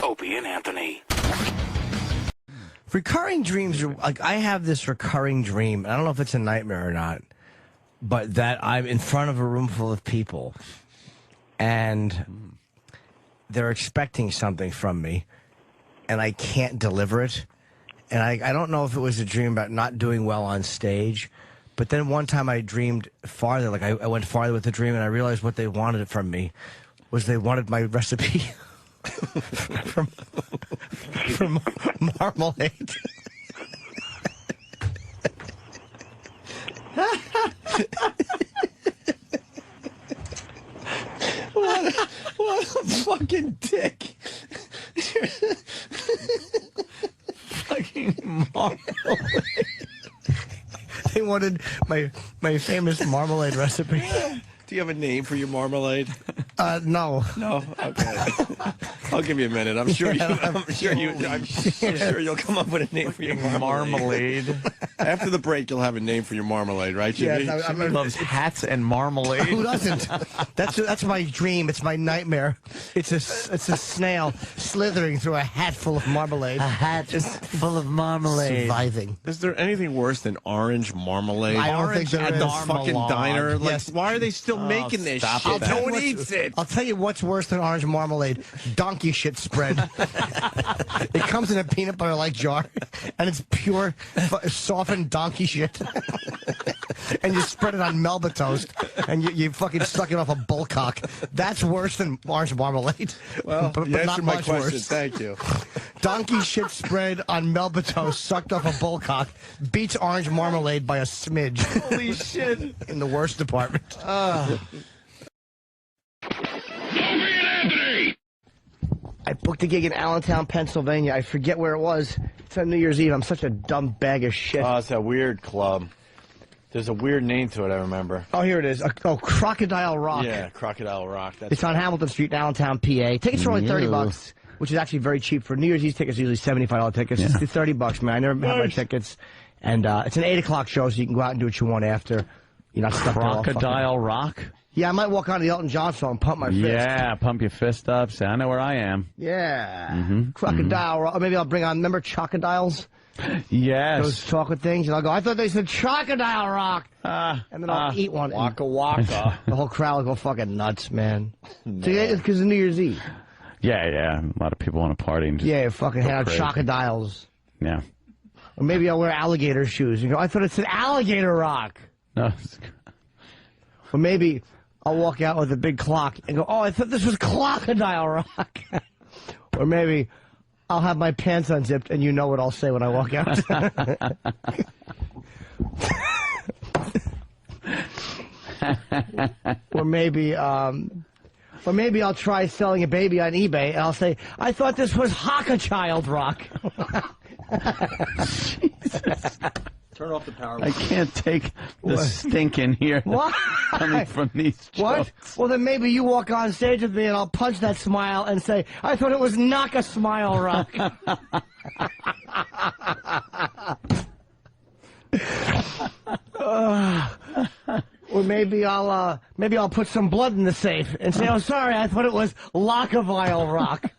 Opie and Anthony. Recurring dreams are like, I have this recurring dream. I don't know if it's a nightmare or not, but that I'm in front of a room full of people and they're expecting something from me and I can't deliver it. And I don't know if it was a dream about not doing well on stage, but then one time I dreamed farther, like I went farther with the dream and I realized what they wanted from me was they wanted my recipe. from marmalade. What a fucking dick. Fucking marmalade. They wanted my famous marmalade recipe. Do you have a name for your marmalade? No. No? Okay. I'll give you a minute. I'm sure you'll come up with a name for your marmalade. After the break, you'll have a name for your marmalade, right, Jimmy? Yes, Jimmy loves hats and marmalade. Who doesn't? That's my dream. It's my nightmare. It's a snail slithering through a hat full of marmalade. A hat full of marmalade. Surviving. Is there anything worse than orange marmalade? I don't think there at is. the fucking diner. Like, Yes. why are they still making this shit? No one eats it. I'll tell you what's worse than orange marmalade. Donkey shit spread. It comes in a peanut butter-like jar, and it's pure, softened donkey shit. And you spread it on Melba toast, and you fucking suck it off a bullcock. That's worse than orange marmalade. Well, but you not answered my much question. worse. Thank you. Donkey shit spread on Melba toast, sucked off a bullcock, beats orange marmalade by a smidge. Holy shit. In the worst department. I booked a gig in Allentown, Pennsylvania. I forget where it was. It's on New Year's Eve. I'm such a dumb bag of shit. Oh, it's a weird club. There's a weird name to it, I remember. Oh, here it is. Crocodile Rock. Yeah, Crocodile Rock. It's on Hamilton Street in Allentown, PA. Tickets are only $30, which is actually very cheap. For New Year's Eve tickets, usually $75 tickets. It's $30, man. I never have my tickets. And it's an 8 o'clock show, so you can go out and do what you want after. You're not stuck there all Crocodile Rock? Yeah, I might walk on the Elton John song and pump my fist. Yeah, pump your fist up. Say, I know where I am. Yeah. Crocodile Rock. Or maybe I'll bring on, remember Chocodiles? Yes. Those chocolate things? And I'll go, I thought they said Crocodile Rock. And then I'll eat one. Waka Waka. The whole crowd will go fucking nuts, man. No. So it's because of New Year's Eve. Yeah. A lot of people want to party. And Yeah, fucking hand out Chocodiles. Yeah. Or maybe I'll wear alligator shoes. You go, I thought it said Alligator Rock. No. Or maybe I'll walk out with a big clock and go, oh, I thought this was Crocodile Rock. Or maybe I'll have my pants unzipped and you know what I'll say when I walk out. Or maybe I'll try selling a baby on eBay and I'll say, I thought this was Hockachild Rock. Jesus. Turn off the power. I can't take the stink in here. What? Coming from these jokes. What? Well, then maybe you walk on stage with me and I'll punch that smile and say, I thought it was Knock a Smile Rock. Or maybe I'll put some blood in the safe and say, oh, sorry, I thought it was Lockavile Rock.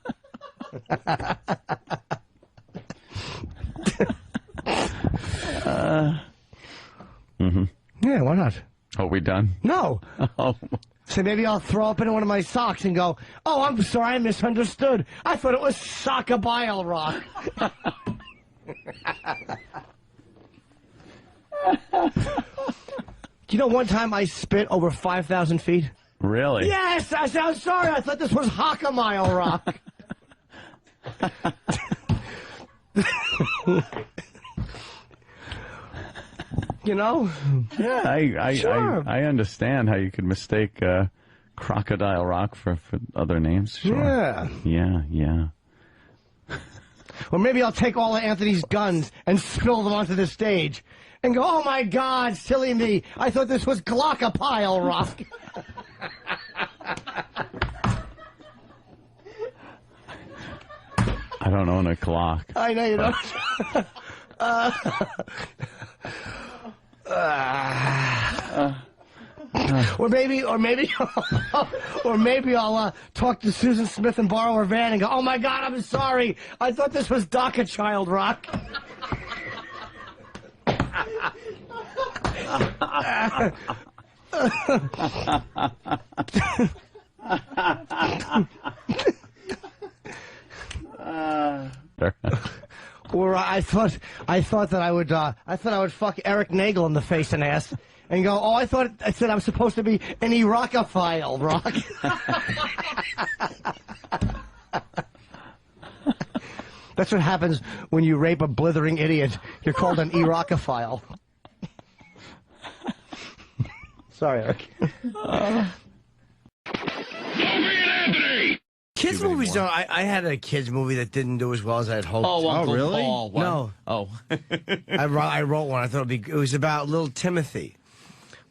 Yeah, why not? Are we done? No. Oh. So maybe I'll throw up in one of my socks and go, oh, I'm sorry, I misunderstood. I thought it was Sockabile Rock. You know, one time I spit over 5,000 feet? Really? Yes! I said, I'm sorry, I thought this was Hockamile Rock. You know? Yeah, I understand how you could mistake Crocodile Rock for other names. Sure. Yeah. Or maybe I'll take all of Anthony's guns and spill them onto the stage and go, oh my God, silly me. I thought this was Glockapile Rock. I don't own a clock. I know you don't. or maybe, or maybe I'll talk to Susan Smith and borrow her van and go, oh my God, I'm sorry. I thought this was DACA Child Rock. Or I thought that I would fuck Eric Nagel in the face and ass and go, oh, I said I was supposed to be an Iraqophile, Rock. That's what happens when you rape a blithering idiot. You're called an Iraqophile. Sorry, Eric. Kids movies don't. I had a kids movie that didn't do as well as I had hoped. Oh, Uncle really? Paul. What? No. Oh. I wrote one. I thought it was about little Timothy,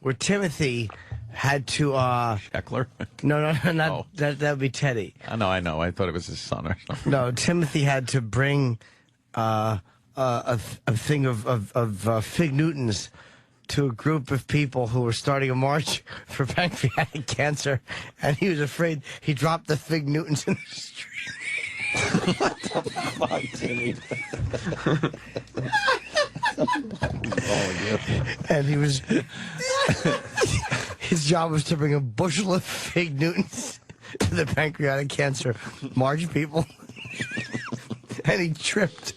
where Timothy had to. Heckler? No, not that would be Teddy. I know. I thought it was his son or something. No, Timothy had to bring a thing of Fig Newtons to a group of people who were starting a march for pancreatic cancer, and he was afraid he dropped the Fig Newtons in the street. What the fuck, Timmy? And he was... his job was to bring a bushel of Fig Newtons to the pancreatic cancer march people. And he tripped.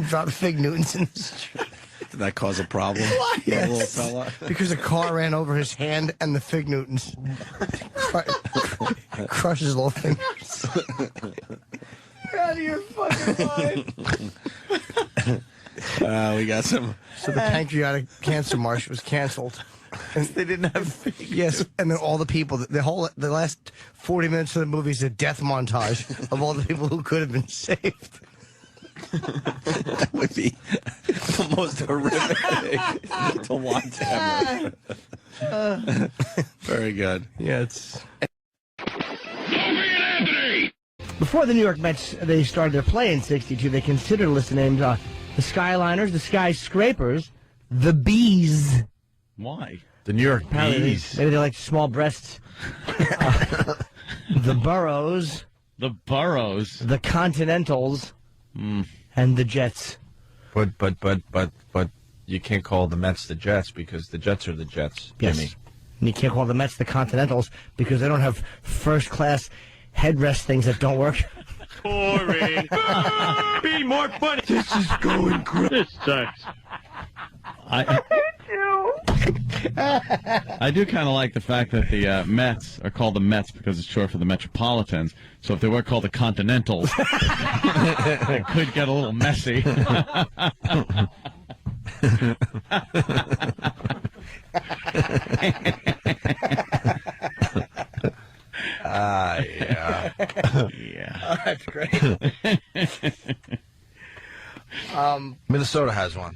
Dropped Fig Newtons in the street. Did that cause a problem? Yes. Little fella? Because a car ran over his hand and the Fig Newtons. Crushed his little fingers. You're out of your fucking mind. We got some. So the pancreatic cancer march was canceled. And They didn't have Fig. yes, and then all the people, the last 40 minutes of the movie is a death montage of all the people who could have been saved. That would be the most horrific thing to watch ever. Very good. Yeah, it's... Before the New York Mets, they started their play in '62, they considered a list of names, the Skyliners, the Skyscrapers, the Bees. Why? The New York Apparently Bees. maybe they like small breasts. The Burrows. The Burrows. The Continentals. And the Jets. But you can't call the Mets the Jets because the Jets are the Jets, Yes. Jimmy. And you can't call the Mets the Continentals because they don't have first-class headrest things that don't work. Boring. Be more funny. This is going great. This sucks. I do kind of like the fact that the Mets are called the Mets because it's short for the Metropolitans. So if they were called the Continentals, it could get a little messy. Yeah. Yeah. Oh, that's great. Minnesota has one.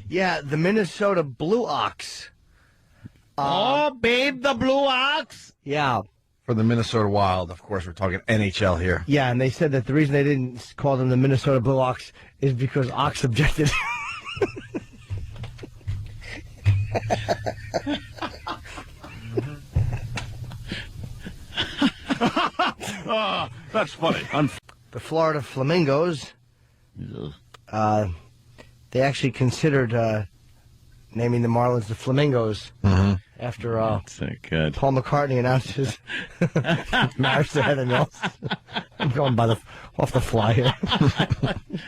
Yeah, the Minnesota Blue Ox. Oh, babe, the Blue Ox. Yeah. For the Minnesota Wild, of course, we're talking NHL here. Yeah, and they said that the reason they didn't call them the Minnesota Blue Ox is because Ox objected. That's funny. The Florida Flamingos, they actually considered naming the Marlins the Flamingos after That's good. Paul McCartney announced his marriage to Heather Mills. I'm going off the fly here.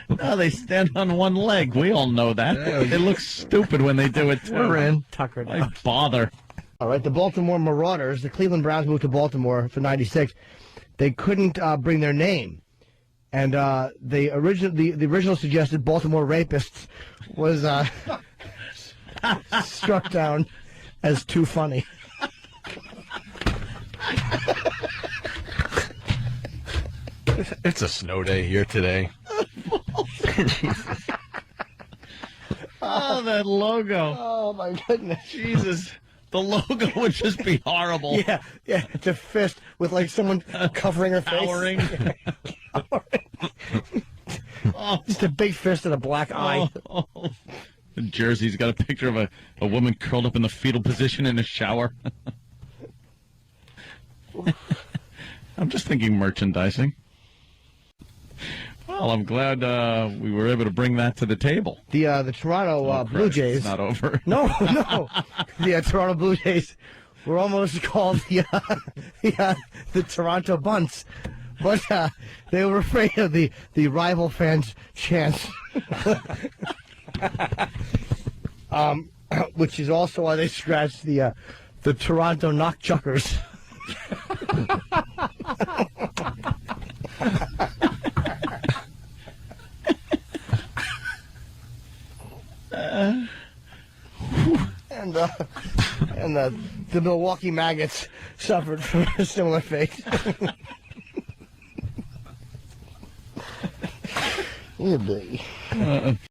No, they stand on one leg. We all know that. It looks stupid when they do it, too. We're in. Tucker. Why bother? All right, the Baltimore Marauders, the Cleveland Browns moved to Baltimore for '96. They couldn't bring their name. And the original suggested Baltimore Rapists was struck down as too funny. It's a snow day here today. Oh, that logo. Oh, my goodness. Jesus. The logo would just be horrible. Yeah, it's a fist with, like, someone covering her face. Cowering. Just a big fist and a black eye. Oh. The jersey's got a picture of a woman curled up in the fetal position in a shower. I'm just thinking merchandising. Well, I'm glad we were able to bring that to the table. The Toronto Blue Christ, Jays. It's not over. No. The Toronto Blue Jays were almost called the Toronto Bunts, but they were afraid of the rival fans' chants. Which is also why they scratched the Toronto Knockchuckers. And the Milwaukee Maggots suffered from a similar fate. Yeah, baby.